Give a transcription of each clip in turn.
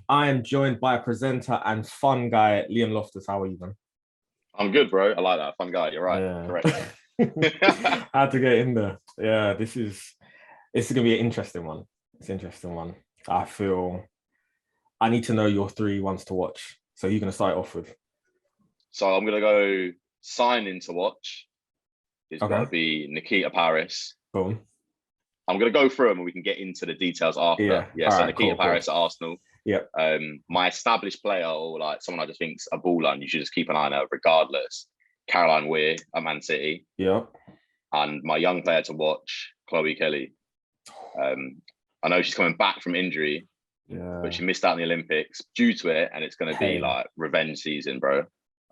I am joined by presenter and fun guy Liam Loftus. How are you, man? I'm good, bro. I like that. Fun guy. You're right. Yeah. Correct. How to get in there? Yeah, this is gonna be an interesting one. It's an interesting one. I feel I need to know your three ones to watch. So you're gonna start off with. So I'm gonna go sign in to watch. It's got to Okay. be Nikita Parris. Boom. I'm gonna go through them and we can get into the details after. Yeah. Yeah. All So right. Nikita Cool. Cool. Parris at Arsenal. Yep. My established player or like someone I just think's a baller and you should just keep an eye on her regardless. Caroline Weir at Man City, Yep. and my young player to watch, Chloe Kelly. I know she's coming back from injury, but Yeah. she missed out in the Olympics due to it, and it's going to be Pain. like revenge season, bro.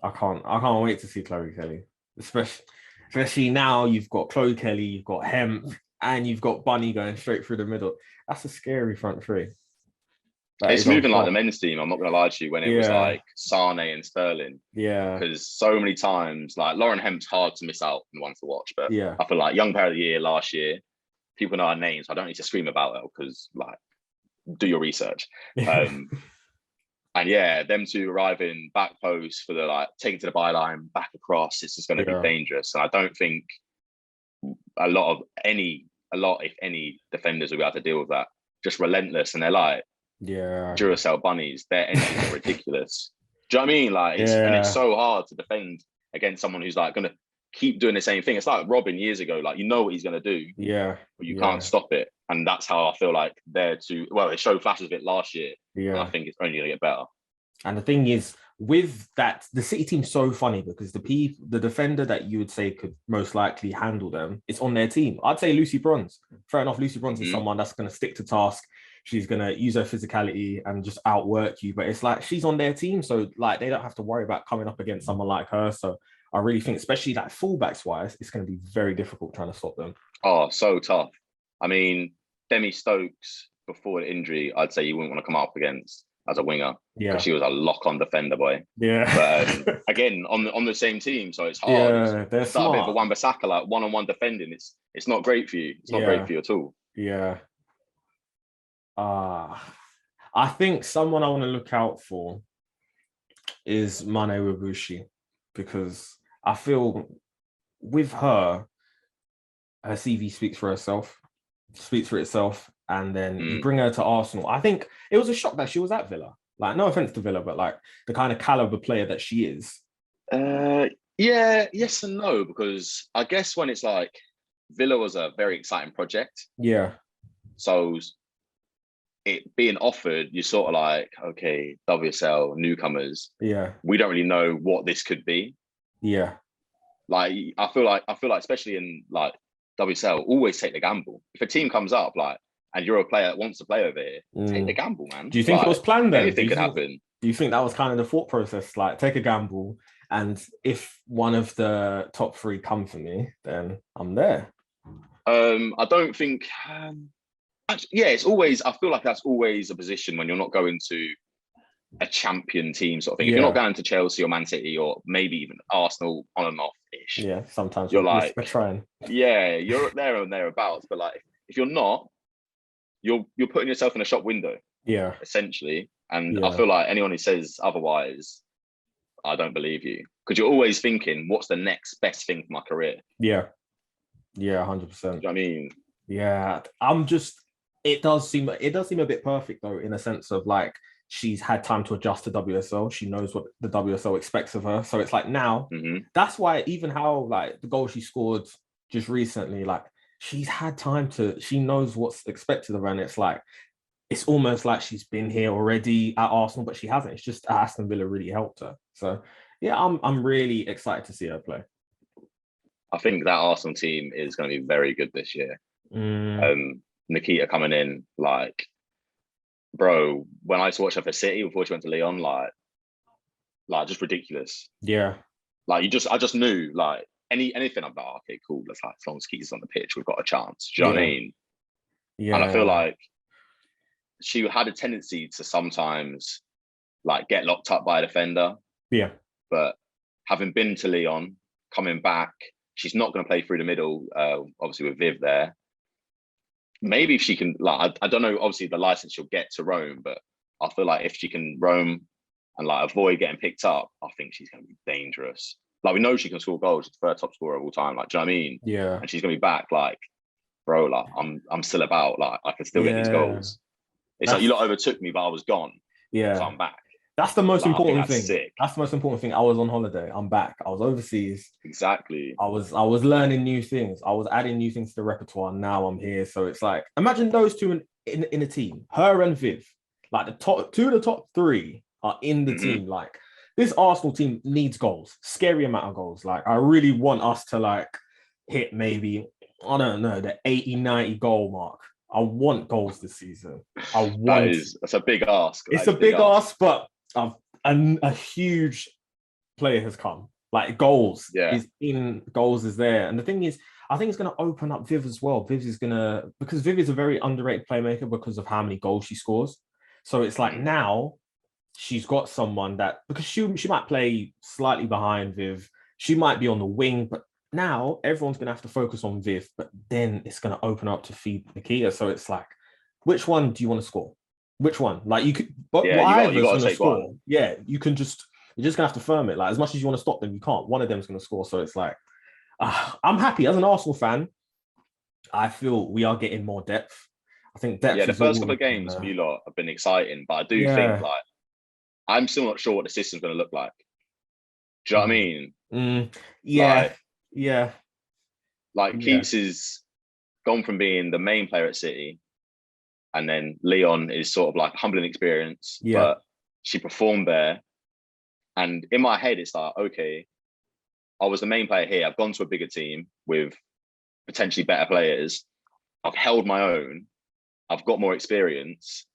I can't wait to see Chloe Kelly. Especially now you've got Chloe Kelly, you've got Hemp, and you've got Bunny going straight through the middle. That's a scary front three. That It's is on moving like the top. men's team. I'm not going to lie to you when it was Yeah. like Sane and Sterling, Yeah. because so many times, like Lauren Hemp's hard to miss out and one to watch. But Yeah. I feel like Young Player of the Year last year, people know our names. I don't need to scream about it because like do your research. Um, and yeah, them two arriving back post for the like taking to the byline, back across, it's just going to be Yeah. dangerous. And I don't think if any defenders will be able to deal with that. Just relentless, and they're like Yeah. Duracell bunnies. Their engines are ridiculous. Do you know what I mean? Like it's Yeah. so hard to defend against someone who's like going to keep doing the same thing. It's like Robin years ago. Like you know what he's going to do, Yeah. but you can't Yeah. stop it. And that's how I feel like they're too. Well, it showed flashes of it last year, and I Yeah. think it's only going to get better. And the thing is, with that, the City team's so funny because the defender that you would say could most likely handle them is on their team. I'd say Lucy Bronze. Fair enough, Lucy Bronze is Mm-hmm. someone that's going to stick to task. She's going to use her physicality and just outwork you. But it's like she's on their team, so like they don't have to worry about coming up against someone like her. So I really think, especially like fullbacks wise, it's going to be very difficult trying to stop them. Oh, so tough. I mean, Demi Stokes before the injury, I'd say you wouldn't want to come up against as a winger because Yeah, she was a lock-on defender, boy. But yeah, again, on the same team, so it's hard. yeah. They're You start a bit of a smart. Wan-Bissaka, like one-on-one defending. It's not great for you. It's not great Yeah, for you at all. yeah. Uh I think someone I want to look out for is Mane Wabushi because I feel with her CV speaks for itself, and then you Mm. bring her to Arsenal. I think it was a shock that she was at Villa. Like, no offense to Villa, but like the kind of caliber player that she is. Uh, yeah, yes and no, because I guess when it's like Villa was a very exciting project, Yeah, so it being offered, you're sort of like, okay, WSL newcomers, yeah, we don't really know what this could be. yeah, Like I feel like especially in like WSL, always take the gamble. If a team comes up like and you're a player that wants to play over here, take the mm. gamble, man. Do you think it Like was planned then? anything could happen. Do you think that was kind of the thought process? Like, take a gamble, and if one of the top three come for me, then I'm there. I don't think yeah, it's always I feel like that's always a position when you're not going to a champion team sort of thing. If you're not Yeah, going to Chelsea or Man City or maybe even Arsenal on and off ish, yeah. Sometimes you're we're like, trying. yeah, you're there and thereabouts. But like if you're not, you're putting yourself in a shop window Yeah, essentially. And I yeah, feel like anyone who says otherwise, I don't believe you. Because you're always thinking, what's the next best thing for my career? yeah, yeah. Do 100%. you know what I mean? Yeah, I'm just. It does seem a bit perfect though, in a sense of like she's had time to adjust to WSL. She knows what the WSL expects of her. So it's like now, Hmm. that's why even how like the goal she scored just recently, like she's had time to. She knows what's expected of her, and it's like it's almost like she's been here already at Arsenal, but she hasn't. It's just Aston Villa really helped her. So yeah, I'm really excited to see her play. I think that Arsenal team is going to be very good this year. Mm, Um, Nikita coming in, like, bro, when I used to watch her for City before she went to Leon, like just ridiculous. yeah, Like I just knew like anything. I'm like, oh, okay, cool. Let's like as long as Keita's on the pitch, we've got a chance. Do you know what I yeah, mean? And I feel yeah, like she had a tendency to sometimes like get locked up by a defender, yeah, but having been to Leon, coming back, she's not going to play through the middle. Obviously with Viv there, maybe if she can, like, I don't know. Obviously the license she'll get to Rome, but I feel like if she can roam and like avoid getting picked up, I think she's going to be dangerous. Like we know she can score goals. She's the third top scorer of all time. Like, do you know what I mean? Yeah. And she's going to be back. Like, bro, like I'm still about. Like I can still get these goals. It's like you lot overtook me, but I was gone. Yeah. So I'm back. That's the most important thing. Sick. That's the most important thing. I was on holiday. I'm back. I was overseas. Exactly. I was learning new things. I was adding new things to the repertoire. And now I'm here. So it's like, imagine those two in a team. Her and Viv. Like the top 2 of the top 3 are in the team. Like this Arsenal team needs goals. Scary amount of goals. Like I really want us to like hit maybe, I don't know, the 80, 90 goal mark. I want goals this season. That's a big ask. It's a big ask, but a huge player has come. Like goals is there. And the thing is, I think it's going to open up Viv as well. Because Viv is a very underrated playmaker because of how many goals she scores. So it's like now she's got someone that, because she might play slightly behind Viv. She might be on the wing, but now everyone's going to have to focus on Viv, but then it's going to open up to feed Nikita. So it's like, which one do you want to score? Which one? Like you could, but you got to take score. One. Yeah, you're just gonna have to firm it. Like as much as you want to stop them, you can't. One of them's gonna score. So it's like, I'm happy as an Arsenal fan. I feel we are getting more depth. I think depth. Yeah, the first couple of games for you lot have been exciting, but I do think like I'm still not sure what the system's going to look like. Do you know what I mean? Yeah. Like Keats is gone from being the main player at City, and then Leon is sort of like a humbling experience, but she performed there. And in my head, it's like, okay, I was the main player here. I've gone to a bigger team with potentially better players. I've held my own. I've got more experience.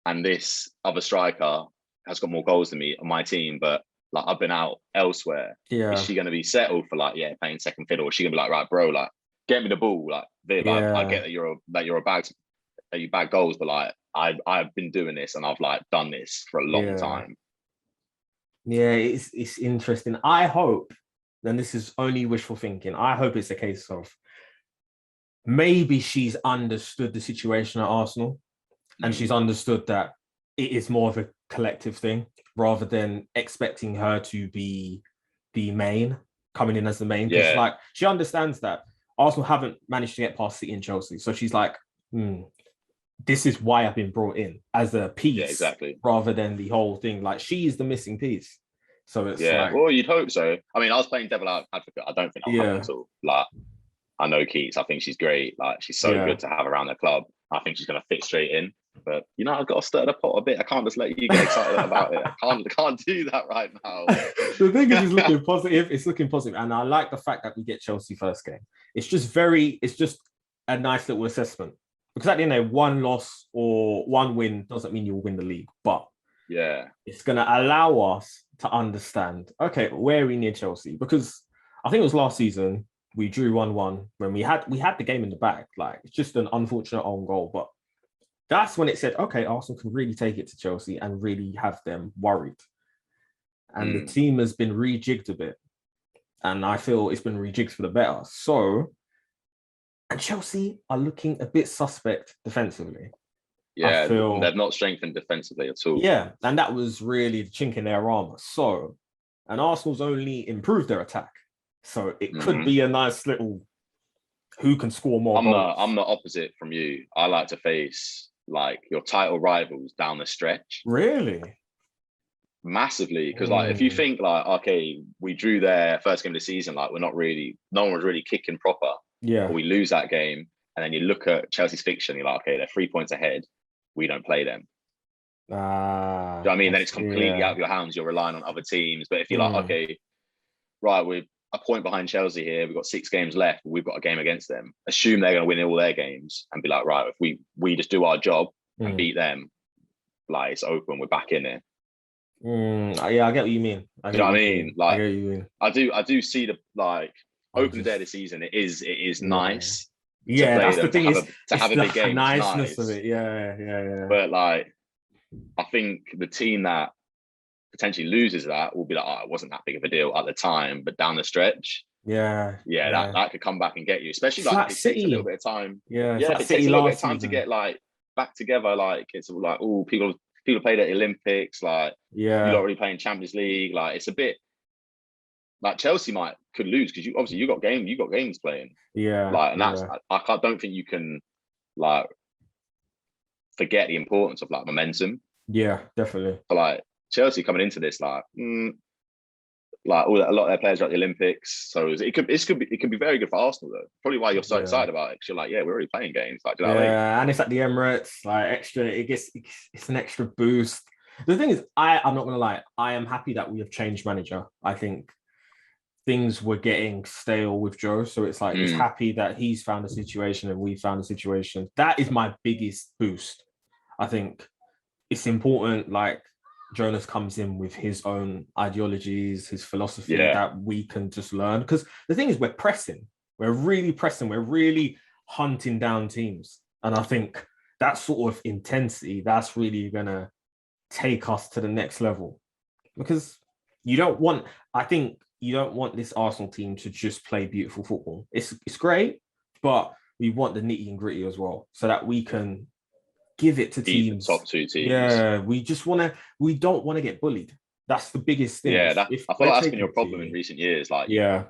And this other striker has got more goals than me on my team, but like I've been out elsewhere. Yeah. Is she going to be settled for like, playing second fiddle? Or is she going to be like, right, bro, like, get me the ball. Like, Viv, I get that you bag goals, but like, I've been doing this and I've like done this for a long time. Yeah, it's interesting. I hope, and this is only wishful thinking, I hope it's a case of maybe she's understood the situation at Arsenal and she's understood that it is more of a collective thing rather than expecting her to be the main, coming in as the main. Because like she understands that Arsenal haven't managed to get past City and Chelsea. So she's like, this is why I've been brought in as a piece rather than the whole thing. Like she is the missing piece. So it's like, well, you'd hope so. I mean, I was playing devil advocate. I don't think I'll happen at all. Like, I know Keats. I think she's great. Like, she's so good to have around the club. I think she's going to fit straight in. But you know, I've got to stir the pot a bit. I can't just let you get excited about it. I can't do that right now. The thing is, it's looking positive. It's looking positive, and I like the fact that we get Chelsea first game. It's just a nice little assessment. Because at the end of the day, one loss or one win doesn't mean you'll win the league, but it's going to allow us to understand, okay, where we near Chelsea. Because I think it was last season we drew 1-1 when we had the game in the bag. Like it's just an unfortunate own goal, but that's when it said, okay, Arsenal can really take it to Chelsea and really have them worried. And the team has been rejigged a bit, and I feel it's been rejigged for the better. So. And Chelsea are looking a bit suspect defensively. Yeah, they've not strengthened defensively at all. Yeah, and that was really the chink in their armour. So, and Arsenal's only improved their attack. So it could be a nice little who can score more goals. I'm the opposite from you. I like to face like your title rivals down the stretch. Really? Massively. Because like if you think like, okay, we drew their first game of the season, like no one was really kicking proper. Yeah. Or we lose that game, and then you look at Chelsea's fixture and you're like, okay, they're 3 points ahead. We don't play them. Do you know what I mean? Then it's completely out of your hands. You're relying on other teams. But if you're like, okay, right, we're a point behind Chelsea here. We've got 6 games left. We've got a game against them. Assume they're going to win all their games and be like, right, if we just do our job and beat them, like it's open. We're back in it. Yeah, I get what you mean. Do you know what I mean? Like, I get what you mean. I do see the like. Opening day this season, it is nice. Yeah, that's the thing. To have a big game, niceness of it. Yeah. But like, I think the team that potentially loses that will be like, oh, it wasn't that big of a deal at the time, but down the stretch, that could come back and get you. Especially like it takes a little bit of time. Yeah, it takes a little bit of time to get like back together. Like it's all like, oh, people played at the Olympics. Like you're not really playing Champions League. Like it's a bit like Chelsea could lose because you got games playing. Yeah. Like, and that's I don't think you can like forget the importance of like momentum. Yeah, definitely. But like Chelsea coming into this, like like a lot of their players are at the Olympics, so it could be very good for Arsenal though. Probably why you're so excited about it, because you're like, yeah, we're already playing games. Like, do you know what I mean? And it's at the Emirates, like extra. It's an extra boost. The thing is, I'm not gonna lie, I am happy that we have changed manager. I think things were getting stale with Joe, so it's like it's happy that he's found a situation and we found a situation. That is my biggest boost. I think it's important. Like Jonas comes in with his own ideologies, his philosophy that we can just learn. Because the thing is, we're pressing. We're really pressing. We're really hunting down teams. And I think that sort of intensity, that's really going to take us to the next level. Because you don't want this Arsenal team to just play beautiful football. It's great, but we want the nitty and gritty as well, so that we can give it to teams. The top two teams. Yeah, we don't want to get bullied. That's the biggest thing. Yeah, I feel like that's been your problem in recent years. Like, you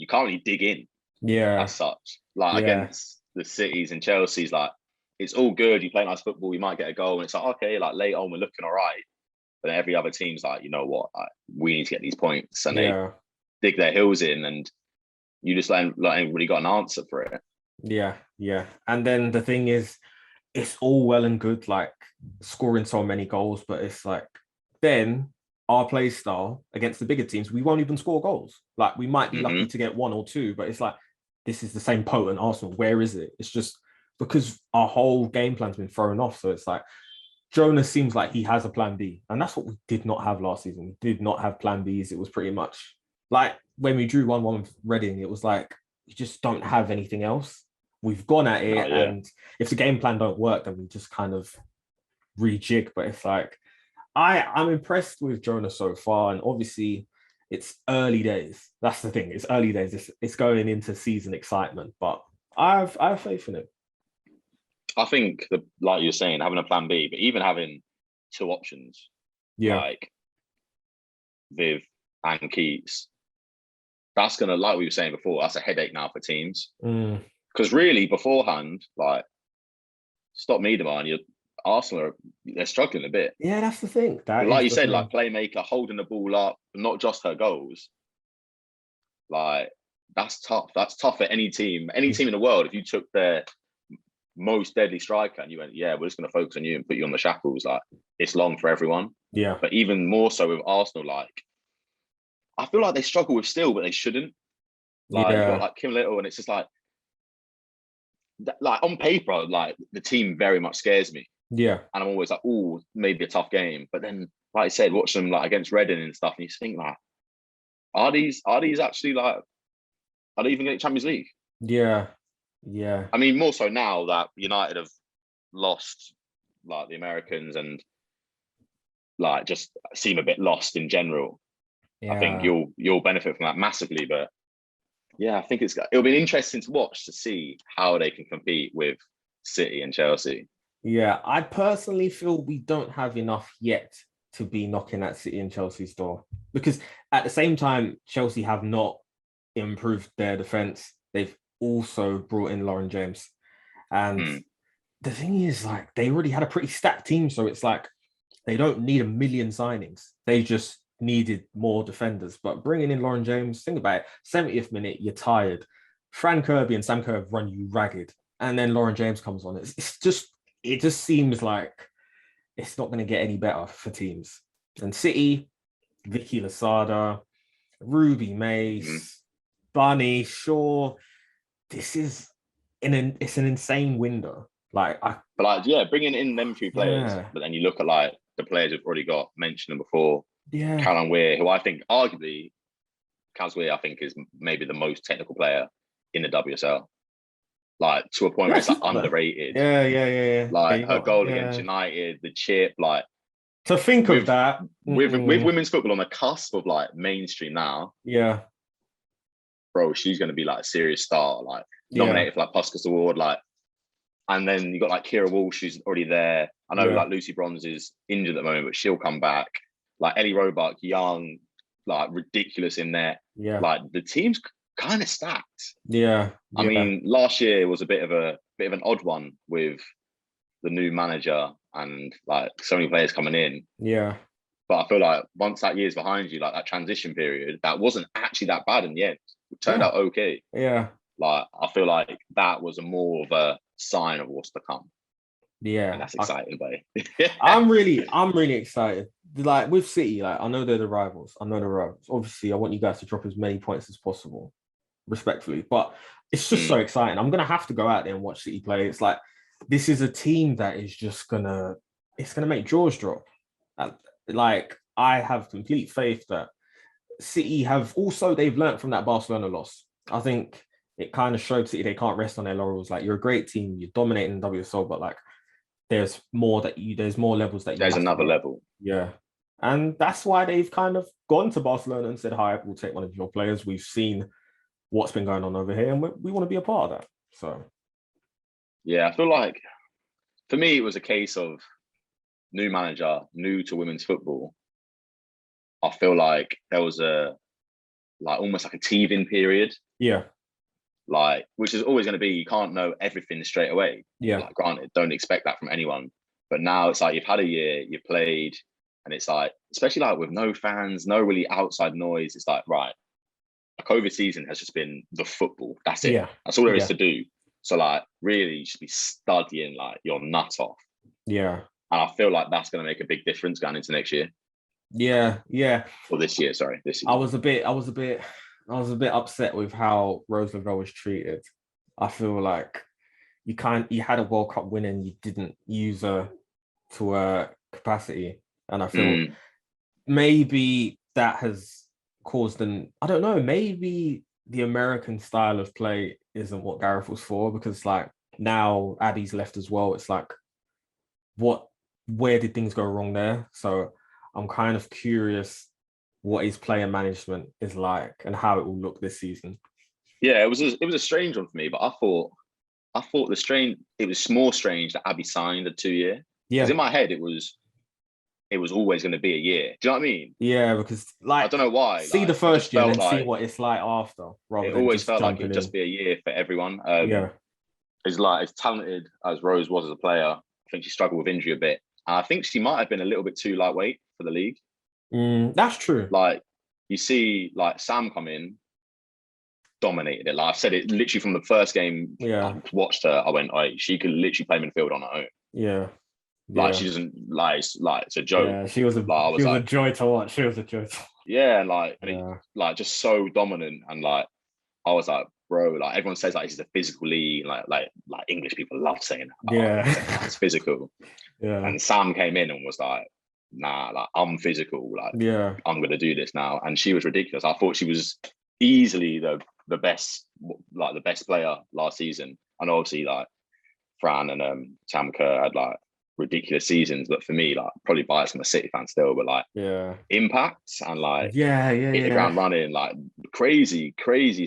can't really dig in. Yeah, as such. Like against the Cities and Chelsea's, like it's all good. You play nice football, we might get a goal, and it's like, okay, like late on we're looking all right. But then every other team's like, you know what, like, we need to get these points, and they dig their heels in, and you just ain't really got an answer for it. Yeah. And then the thing is, it's all well and good, like scoring so many goals, but it's like then our play style against the bigger teams, we won't even score goals. Like we might be lucky to get 1 or 2, but it's like this is the same potent Arsenal. Where is it? It's just because our whole game plan's been thrown off. So it's like Jonas seems like he has a plan B, and that's what we did not have last season. We did not have plan Bs. It was pretty much like when we drew 1-1 with Reading, it was like you just don't have anything else. We've gone at it, and if the game plan don't work, then we just kind of rejig. But it's like I'm impressed with Jonas so far, and obviously it's early days. That's the thing. It's early days. It's going into season excitement, but I have faith in it. I think that, like you're saying, having a plan B, but even having 2 options, like Viv and Keats, that's gonna, like we were saying before, that's a headache now for teams. Because really, beforehand, like stop Miedema, Arsenal they're struggling a bit. Yeah, that's the thing. Like you said, like playmaker holding the ball up, not just her goals. Like that's tough. That's tough for any team in the world. If you took their most deadly striker and you went, yeah, we're just going to focus on you and put you on the shackles, like it's long for everyone. Yeah. But even more so with Arsenal, like I feel like they struggle with still, but they shouldn't. Like you got like Kim Little, and it's just like on paper, like the team very much scares me. Yeah. And I'm always like, oh, maybe a tough game. But then, like I said, watch them like against Reading and stuff, and you just think like, are these actually like, are they even getting Champions League? Yeah. I mean, more so now that United have lost like the Americans and like just seem a bit lost in general. I think you'll benefit from that massively. But yeah, I think it'll be interesting to watch to see how they can compete with City and Chelsea. Yeah, I personally feel we don't have enough yet to be knocking at City and Chelsea's door, because at the same time, Chelsea have not improved their defense. They've also brought in Lauren James. And the thing is, like, they already had a pretty stacked team. So it's like, they don't need a million signings. They just needed more defenders. But bringing in Lauren James, think about it, 70th minute, you're tired. Fran Kirby and Sam Kerr have run you ragged. And then Lauren James comes on. It just seems like it's not going to get any better for teams. And City, Vicky Losada, Ruby Mace, Bunny, Shaw, it's an insane window. Bringing in them 3 players, but then you look at like the players who've already got mentioned before. Yeah, Callum Weir, who I think arguably, Callum Weir, I think is maybe the most technical player in the WSL. Like to a point where it's like underrated. Yeah. Like her goal against United, the chip, like to think of that with women's football on the cusp of like mainstream now. Yeah, bro, she's going to be like a serious star, like nominated for like Puskas Award. Like And then you got like Kira Walsh, who's already there. I know like Lucy Bronze is injured at the moment, but she'll come back. Like Ellie Roebuck, young, like ridiculous in there. Yeah. Like the team's kind of stacked. Yeah. I mean, last year was a bit of an odd one with the new manager and like so many players coming in. Yeah. But I feel like once that year's behind you, like that transition period, that wasn't actually that bad in the end. It turned out okay. Yeah. Like I feel like that was more of a sign of what's to come. Yeah. And that's exciting, buddy. I'm really excited. Like with City, like I know they're the rivals. Obviously, I want you guys to drop as many points as possible, respectfully. But it's just so exciting. I'm gonna have to go out there and watch City play. It's like this is a team that is just gonna make jaws drop. Like I have complete faith that City they've learned from that Barcelona loss. I think it kind of showed City they can't rest on their laurels. Like you're a great team, you're dominating WSL, but like there's more levels that there's another level. Yeah. And that's why they've kind of gone to Barcelona and said, hi, we'll take one of your players. We've seen what's been going on over here and we want to be a part of that. So yeah, I feel like for me it was a case of new manager, new to women's football. I feel like there was almost like a teething period. Yeah. Like, which is always going to be, you can't know everything straight away. Yeah. Like, granted, don't expect that from anyone. But now it's like you've had a year, you've played, and it's like, especially like with no fans, no really outside noise, it's like, right, a COVID season has just been the football. That's it. Yeah. That's all there is to do. So like, really, you should be studying like your nut off. Yeah. And I feel like that's going to make a big difference going into next year. Yeah. Yeah. Or this year, sorry. This year. I was a bit upset with how Rose Lavelle was treated. I feel like you had a World Cup win and you didn't use her to her capacity. And I feel maybe that has caused I don't know, maybe the American style of play isn't what Gareth was for, because like now Addie's left as well. It's like, where did things go wrong there? So I'm kind of curious what his player management is like and how it will look this season. Yeah, it was a strange one for me, but I thought it was more strange that Abby signed a 2-year. Yeah. Because in my head it was always going to be a year. Do you know what I mean? Yeah, because like I don't know why. See like, the first year and like, see what it's like after. It always felt like it would just be a year for everyone. As talented as Rose was as a player, I think she struggled with injury a bit. And I think she might have been a little bit too lightweight for the league. That's true. Like you see, like Sam come in, dominated it. Like I've said it literally from the first game. I watched her. I went, "Oh, she could literally play midfield on her own." Yeah. Like she doesn't it's a joke. Yeah, she was a joy to watch. She was a joy. Yeah, and just so dominant, and like I was like, bro, like everyone says like this is a physical league, like English people love saying, it's physical. Yeah. And Sam came in and was like, nah, like I'm physical, like I'm gonna do this now. And she was ridiculous. I thought she was easily the best player last season. And obviously like Fran and Sam Kerr had like ridiculous seasons, but for me, like probably biased, I'm a City fan still, but like impacts and like hit the ground running, like crazy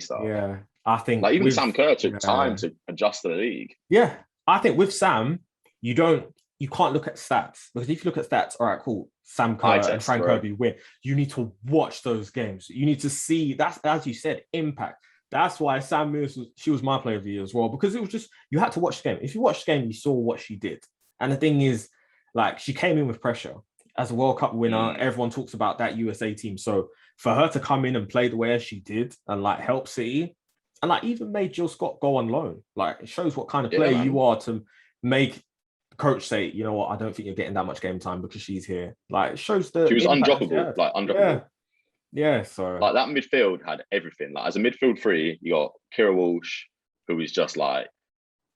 stuff. Yeah, I think like even Sam Kerr took time to adjust to the league. Yeah, I think with Sam, you can't look at stats, because if you look at stats, all right, cool, Sam Kerr and Frank Kirby win. You need to watch those games. You need to see, that's, as you said, impact. That's why Sam Mills she was my player of the year as well, because it was just, you had to watch the game. If you watched the game, you saw what she did. And the thing is, like, she came in with pressure. As a World Cup winner, everyone talks about that USA team. So for her to come in and play the way she did and like help City, and like even made Jill Scott go on loan, like it shows what kind of player you are to make coach say, you know what, I don't think you're getting that much game time because she's here. Like it shows she was undroppable, like undroppable. Yeah, so like that midfield had everything. Like as a midfield three, you got Kira Walsh, who is just like,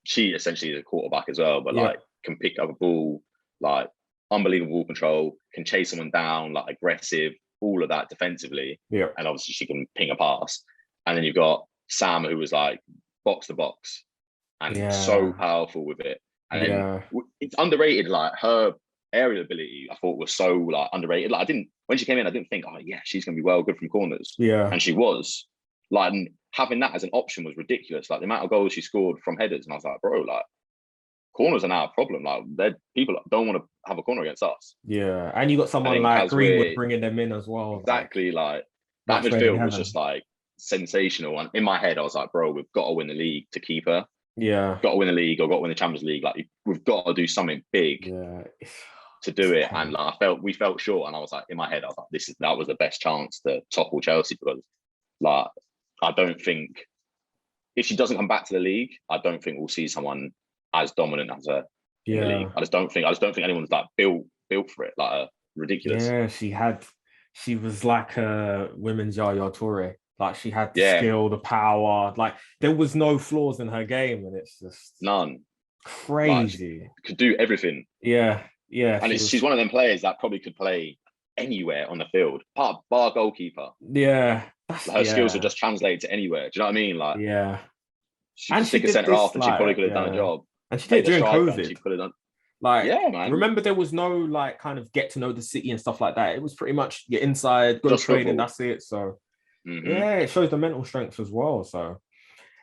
she essentially is a quarterback as well, but like can pick up a ball, like unbelievable ball control, can chase someone down, like aggressive, all of that defensively. Yeah. And obviously she can ping a pass. And then you've got Sam, who was like box to box and so powerful with it. And then it's underrated, like her aerial ability, I thought was so like underrated. Like when she came in, I didn't think, oh yeah, she's gonna be well good from corners. Yeah. And she was. Like having that as an option was ridiculous. Like the amount of goals she scored from headers, and I was like, bro, like corners are now a problem. Like, people don't want to have a corner against us. Yeah, and you got I someone think like as Greenwood bringing them in as well. exactly like that match made in midfield was heaven. just like sensational. And in my head, I was like, bro, we've got to win the league to keep her. Yeah, Got to win the league or got to win the Champions League. Like, we've got to do something big yeah. to do it. And like, we felt short. And I was like, in my head, I was like, that was the best chance to topple Chelsea, because like, I don't think if she doesn't come back to the league, I don't think we'll see someone as dominant as her in the league. I just don't think anyone's like built for it. Like, ridiculous. Yeah, she was like a women's Yaya Toure. Like, she had the skill, the power. Like, there was no flaws in her game, and it's just none. Crazy. Like, could do everything. Yeah. And she's one of them players that probably could play anywhere on the field, bar goalkeeper. Yeah. Her skills would just translate to anywhere. Do you know what I mean? Like, yeah. She could stick a centre half, and she probably could have done a job. And she did during COVID. She could have done. Like, yeah, man. Remember, there was no like kind of get to know the city and stuff like that. It was pretty much get inside, go to training, and that's it. So yeah, it shows the mental strength as well. So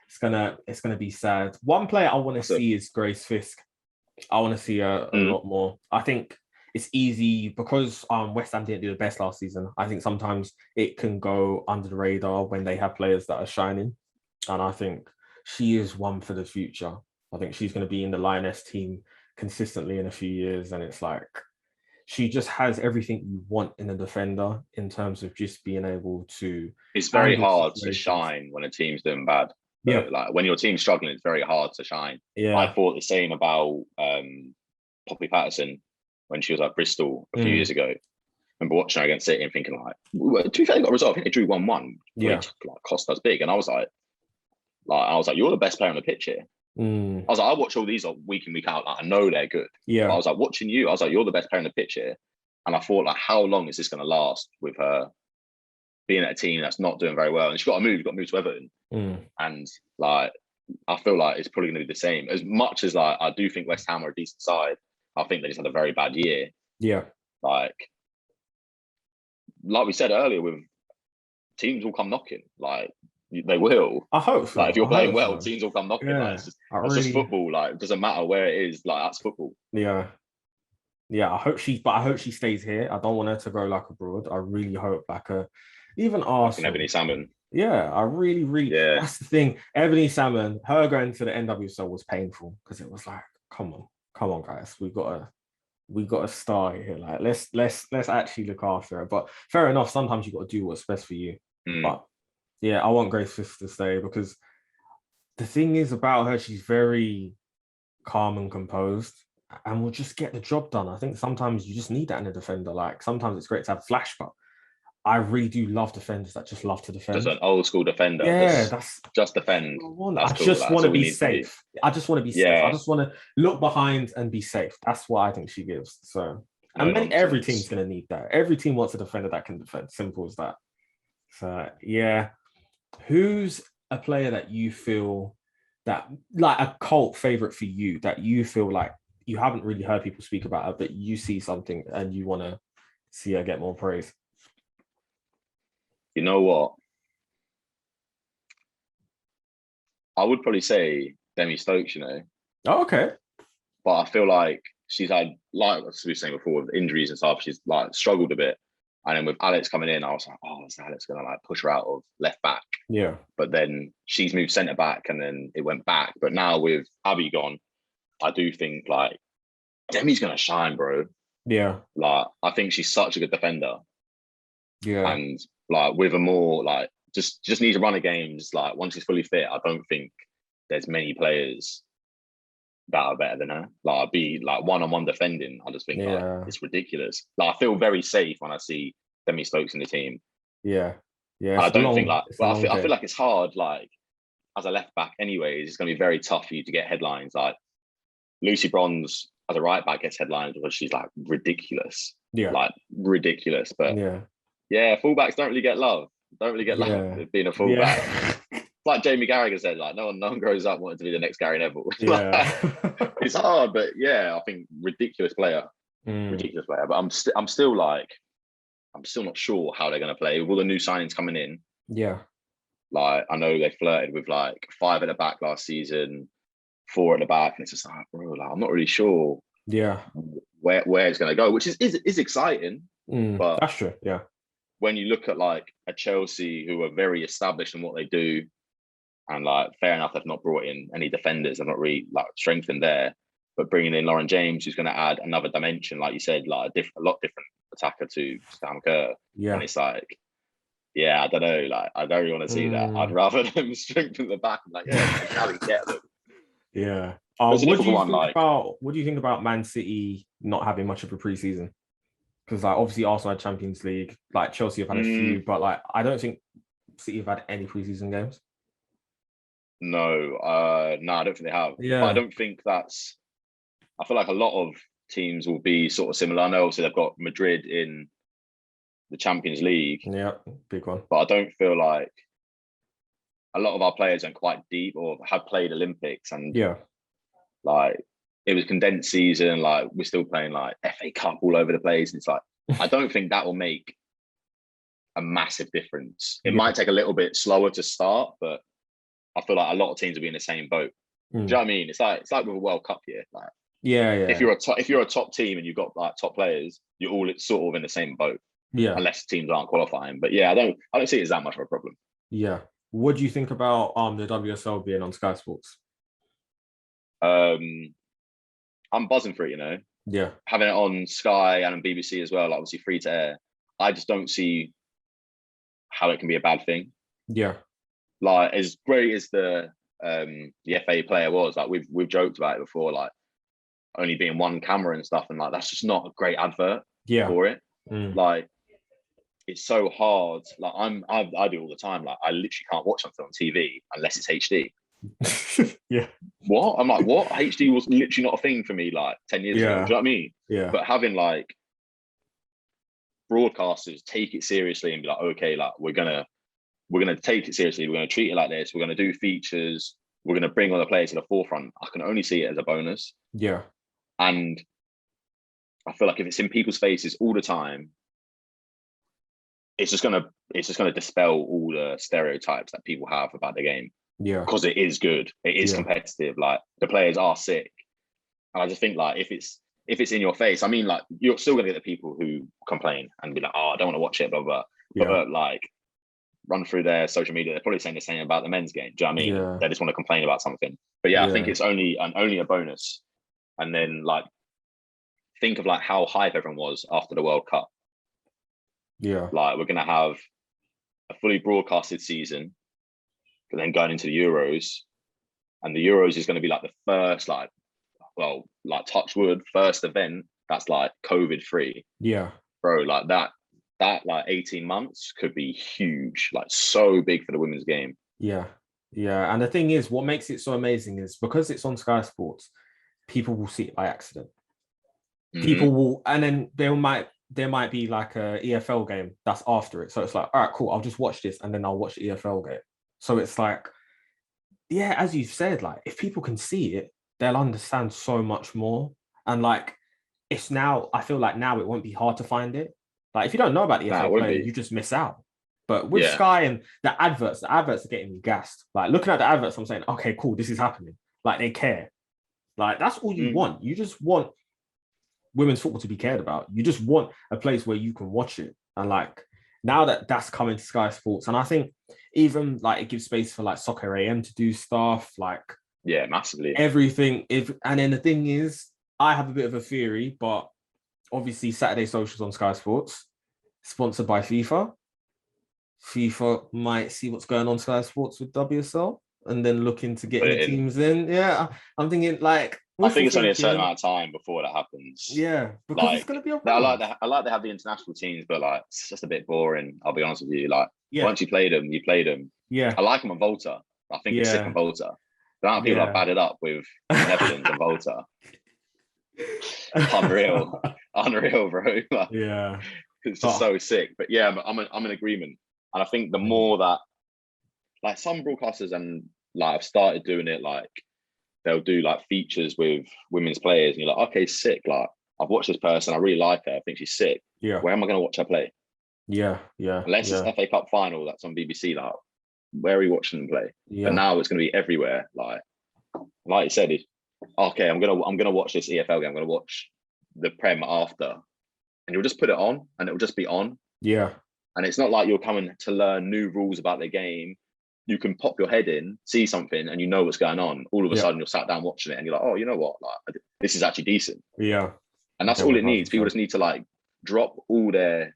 it's gonna be sad. One player I want to see is Grace Fisk. I want to see her a lot more. I think it's easy because West Ham didn't do the best last season. I think sometimes it can go under the radar when they have players that are shining, and I think she is one for the future. I think she's going to be in the Lioness team consistently in a few years, and it's like she just has everything you want in a defender in terms of just being able to. It's very hard to shine when a team's doing bad. Yeah, like when your team's struggling, it's very hard to shine. Yeah, I thought the same about Poppy Patterson when she was at Bristol a few years ago. I remember watching her against City and thinking, like, to be fair, they got a result. I think they drew 1-1. Which cost us big, and I was like, you're the best player on the pitch here. I was like, I watch all these week in, week out. Like, I know they're good. Yeah. But I was like, watching you, I was like, you're the best player on the pitch here. And I thought, like, how long is this going to last with her being at a team that's not doing very well? And she's got to move to Everton. And like, I feel like it's probably going to be the same. As much as like, I do think West Ham are a decent side, I think they just had a very bad year. Yeah. Like we said earlier, with teams will come knocking. Like, they will. I hope so. Like, if you're playing well, teams will come knocking. Yeah. Like, it's just football. Like, it doesn't matter where it is. Like, that's football. Yeah. I hope she stays here. I don't want her to go like abroad. I really hope even Arsenal. Ebony Salmon. Yeah, I really. That's the thing. Ebony Salmon, her going to the NWSL was painful because it was like, come on, guys, we got a star here. Like, let's actually look after her. But fair enough. Sometimes you got to do what's best for you. But yeah, I want Grace Fisk to stay because the thing is about her, she's very calm and composed and will just get the job done. I think sometimes you just need that in a defender. Like, sometimes it's great to have flash, but I really do love defenders that just love to defend. Just an old school defender. Yeah, just defend. I just want to be safe. I just want to be safe. I just want to look behind and be safe. That's what I think she gives. So, every team's going to need that. Every team wants a defender that can defend. Simple as that. So, yeah. Who's a player that you feel that, like, a cult favorite for you, that you feel like you haven't really heard people speak about her, but you see something and you want to see her get more praise? You know what? I would probably say Demi Stokes, Oh, okay. But I feel like she's had, like we were saying before, with injuries and stuff, she's like struggled a bit. And then with Alex coming in, I was like, oh, is Alex going to like push her out of left back? Yeah. But then she's moved centre back and then it went back. But now with Abby gone, I do think like Demi's going to shine, bro. Yeah. Like, I think she's such a good defender. Yeah. And like with a more like just need to run a game. Just like once she's fully fit, I don't think there's many players that are better than her. Like, I'd be like one-on-one defending. I just think like, it's ridiculous. Like, I feel very safe when I see Demi Stokes in the team. Yeah. I don't think like, well, I feel like it's hard, like, as a left back anyways, it's going to be very tough for you to get headlines. Like, Lucy Bronze as a right back gets headlines because she's like ridiculous. Yeah. Like, ridiculous. But yeah, fullbacks don't really get love. Love being a fullback. Yeah. Like Jamie Carragher said, like, no one grows up wanting to be the next Gary Neville. Yeah. It's hard, but yeah, I think ridiculous player. But I'm still not sure how they're going to play with all the new signings coming in. Yeah, like I know they flirted with like 5 at the back last season, four at the back, and it's just like, bro, like, I'm not really sure Yeah. where it's going to go, which is exciting. But That's true. Yeah. when you look at like a Chelsea who are very established in what they do, and like fair enough, they've not brought in any defenders, they've not really like strengthened there, but bringing in Lauren James, who's going to add another dimension, like you said, like a lot different attacker to Sam Kerr. Yeah. And it's like, yeah, I don't know, like I don't really want to see that. I'd rather them strengthen the back and like, yeah, exactly, get them. Yeah. It's a difficult one. What do you think about Man City not having much of a preseason? Because like obviously Arsenal had Champions League, like Chelsea have had a few, but like I don't think City have had any preseason games. No, I don't think they have. Yeah. But I don't think that's. I feel like a lot of teams will be sort of similar. I know obviously they've got Madrid in the Champions League. Yeah, big one. But I don't feel like a lot of our players are quite deep or have played Olympics, and like it was condensed season. Like we're still playing like FA Cup all over the place. And it's like I don't think that will make a massive difference. It might take a little bit slower to start, but I feel like a lot of teams will be in the same boat. Do you know what I mean? It's like with a World Cup year. Like if you're a top team and you've got like top players, you're all sort of in the same boat. Yeah. Unless teams aren't qualifying. But yeah, I don't see it as that much of a problem. Yeah. What do you think about the WSL being on Sky Sports? I'm buzzing for it, you know. Yeah. Having it on Sky and on BBC as well, like obviously free to air. I just don't see how it can be a bad thing. Yeah. Like as great as the FA player was, like we've joked about it before, like only being one camera and stuff, and like that's just not a great advert for it. Like it's so hard. Like I do all the time. Like I literally can't watch something on TV unless it's HD. Yeah. What? I'm like, what? HD was literally not a thing for me like 10 years ago. Do you know what I mean? Yeah. But having like broadcasters take it seriously and be like, okay, like we're gonna take it seriously. We're gonna treat it like this. We're gonna do features. We're gonna bring all the players to the forefront. I can only see it as a bonus. Yeah. And I feel like if it's in people's faces all the time, it's just gonna dispel all the stereotypes that people have about the game. Yeah. Because it is good. It is competitive. Like the players are sick. And I just think like if it's in your face, I mean, like you're still gonna get the people who complain and be like, oh, I don't want to watch it, blah blah. But like run through their social media, they're probably saying the same about the men's game. Do you know what I mean? Yeah. They just want to complain about something. But I think it's only a bonus. And then like think of like how hype everyone was after the World Cup. Yeah. Like we're gonna have a fully broadcasted season, but then going into the Euros, and the Euros is going to be like the first, like touch wood, first event that's like COVID free. Yeah. Bro, like that like 18 months could be huge, like so big for the women's game. Yeah. Yeah. And the thing is, what makes it so amazing is because it's on Sky Sports, people will see it by accident. People will, and then there might be like a EFL game that's after it. So it's like, all right, cool, I'll just watch this and then I'll watch the EFL game. So it's like, yeah, as you said, like if people can see it, they'll understand so much more. And like it's now, I feel like now it won't be hard to find it. Like if you don't know about the EFL player, you just miss out. But with Sky and the adverts are getting me gassed. Like looking at the adverts, I'm saying, okay, cool, this is happening. Like they care. Like that's all you want. You just want women's football to be cared about. You just want a place where you can watch it. And like now that's coming to Sky Sports, and I think even like it gives space for like Soccer AM to do stuff like massively everything. And then the thing is, I have a bit of a theory, but obviously Saturday Socials on Sky Sports, sponsored by FIFA. FIFA might see what's going on Sky Sports with WSL and then looking to get the teams in. Yeah, I'm thinking like I think it's only a certain amount of time before that happens. Yeah, because like, it's going to be I like to have the international teams, but like it's just a bit boring. I'll be honest with you. Like once you play them, you play them. Yeah, I like them on Volta. I think it's sick on Volta. The amount of people are batted up with Netherlands and Volta. Unreal, bro. Like, yeah, it's just so sick. But yeah, I'm in agreement, and I think the more that like some broadcasters and like I've started doing it, like they'll do like features with women's players, and you're like, okay, sick. Like I've watched this person, I really like her. I think she's sick. Yeah, where am I going to watch her play? Yeah. Unless it's FA Cup final that's on BBC, like where are you watching them play? Yeah. But now it's going to be everywhere. Like like you said, okay, I'm gonna watch this EFL game. I'm gonna watch the Prem after, and you'll just put it on, and it'll just be on. Yeah. And it's not like you're coming to learn new rules about the game. You can pop your head in, see something, and you know what's going on. All of a sudden, you're sat down watching it, and you're like, oh, you know what? Like, this is actually decent. Yeah. And that's all it needs. People just need to like drop all their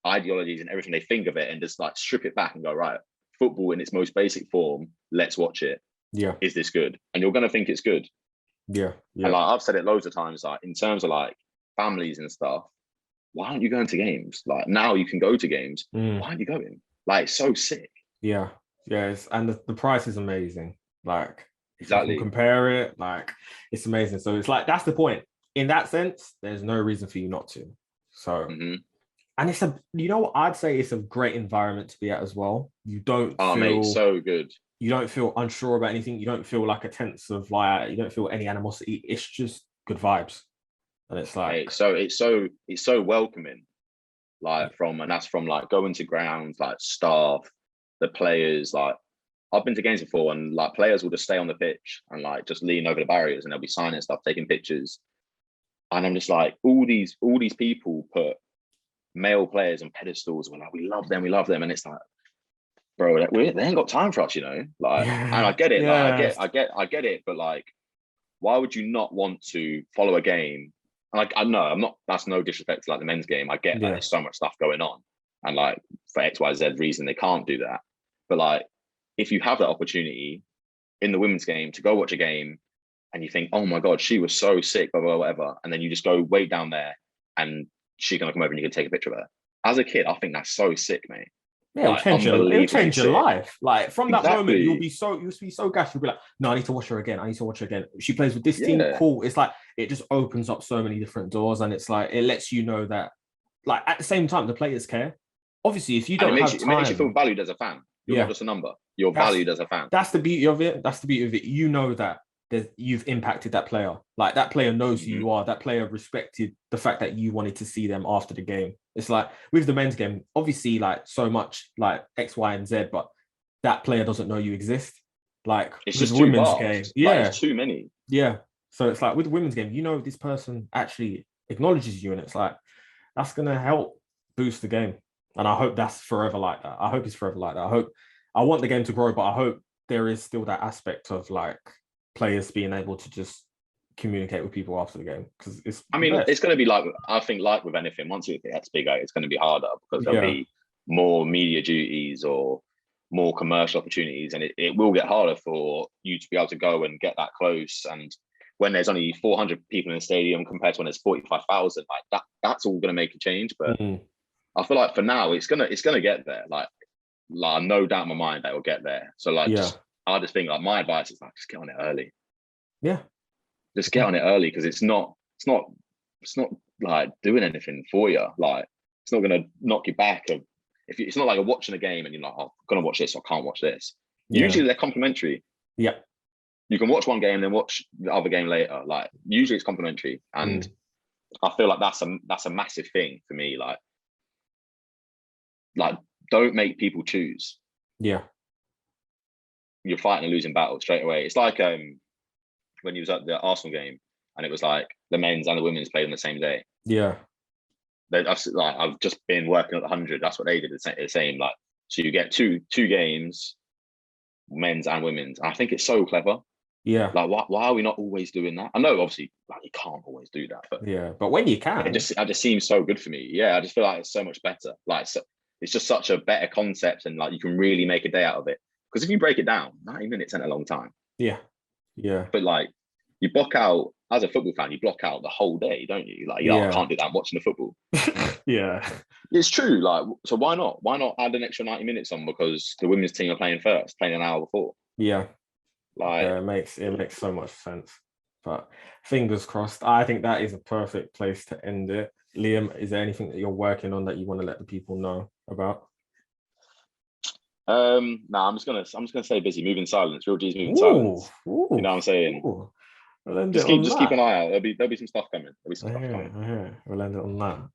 ideologies and everything they think of it, and just like strip it back and go, right, football in its most basic form. Let's watch it. Yeah. Is this good? And you're gonna think it's good. Yeah. And like I've said it loads of times, like in terms of like families and stuff, why aren't you going to games? Like now you can go to games. Why aren't you going? Like it's so sick. Yeah. Yes. And the price is amazing. Like exactly. You can compare it, like it's amazing. So it's like that's the point. In that sense, there's no reason for you not to. So and it's you know what I'd say, it's a great environment to be at as well. You don't feel mate, so good. You don't feel unsure about anything. You don't feel like a tense of like, you don't feel any animosity. It's just good vibes. And it's like, it's so welcoming. Like and that's from like going to grounds, like staff, the players. Like I've been to games before, and like players will just stay on the pitch and like just lean over the barriers, and they'll be signing stuff, taking pictures. And I'm just like, all these people put male players on pedestals. We're like, we love them, and it's like, bro, they ain't got time for us, you know. Like, and I get it, like I get it, but like, why would you not want to follow a game? Like, I know I'm not. That's no disrespect to like the men's game. I get that there's so much stuff going on, and like for XYZ reason they can't do that. But like, if you have that opportunity in the women's game to go watch a game, and you think, oh my god, she was so sick, blah blah whatever, and then you just go way down there, and she's gonna come over and you can take a picture of her. As a kid, I think that's so sick, mate. Yeah, it'll change your life. Like from that moment, you'll be so gassed. You'll be like, no, I need to watch her again. She plays with this team. Cool. It's like it just opens up so many different doors, and it's like it lets you know that, like at the same time, the players care. Obviously, if you don't have time, it makes you feel valued as a fan. You're not just a number. You're valued as a fan. That's the beauty of it. You know that you've impacted that player. Like that player knows who you are. That player respected the fact that you wanted to see them after the game. It's like with the men's game, obviously like so much like X, Y, and Z, but that player doesn't know you exist. Like it's just women's bars. game. Like, it's too many. Yeah. So it's like with the women's game, you know, this person actually acknowledges you, and it's like that's gonna help boost the game. And I hope that's forever like that. I hope it's forever like that. I want the game to grow, but I hope there is still that aspect of like players being able to just communicate with people after the game, because it's going to be like, I think like with anything, once it gets bigger, it's going to be harder because there'll be more media duties or more commercial opportunities, and it will get harder for you to be able to go and get that close. And when there's only 400 people in the stadium compared to when there's 45,000, like that's all going to make a change. But I feel like for now it's gonna get there. Like no doubt in my mind that it will get there. So like I just think like my advice is like just get on it early. Yeah. Just get on it early, because it's not like doing anything for you. Like it's not gonna knock you back. It's not like you're watching a game and you're like, oh, I'm gonna watch this or I can't watch this. Usually they're complementary. Yeah. You can watch one game and then watch the other game later. Like usually it's complementary. And I feel like that's a massive thing for me. Like don't make people choose. Yeah. You're fighting a losing battle straight away. It's like when you was at the Arsenal game and it was like the men's and the women's played on the same day. Yeah. I've just been working at the 100. That's what they did. The same. Like, so you get two games, men's and women's. And I think it's so clever. Yeah. Like, why are we not always doing that? I know, obviously, like you can't always do that, but but when you can, it just seems so good for me. Yeah, I just feel like it's so much better. Like, it's just such a better concept, and like you can really make a day out of it. Because if you break it down, 90 minutes ain't a long time. Yeah. Yeah. But like, you block out, as a football fan, you block out the whole day, don't you? Like, I can't do that. I'm watching the football. Yeah. It's true. Like, so why not? Why not add an extra 90 minutes on because the women's team are playing first, playing an hour before? Yeah. Like, it makes so much sense. But fingers crossed. I think that is a perfect place to end it. Liam, is there anything that you're working on that you want to let the people know about? No, I'm just gonna say busy, moving silence. Real G's moving silence. You know what I'm saying? Just keep an eye out. There'll be some stuff coming. We'll end it on that.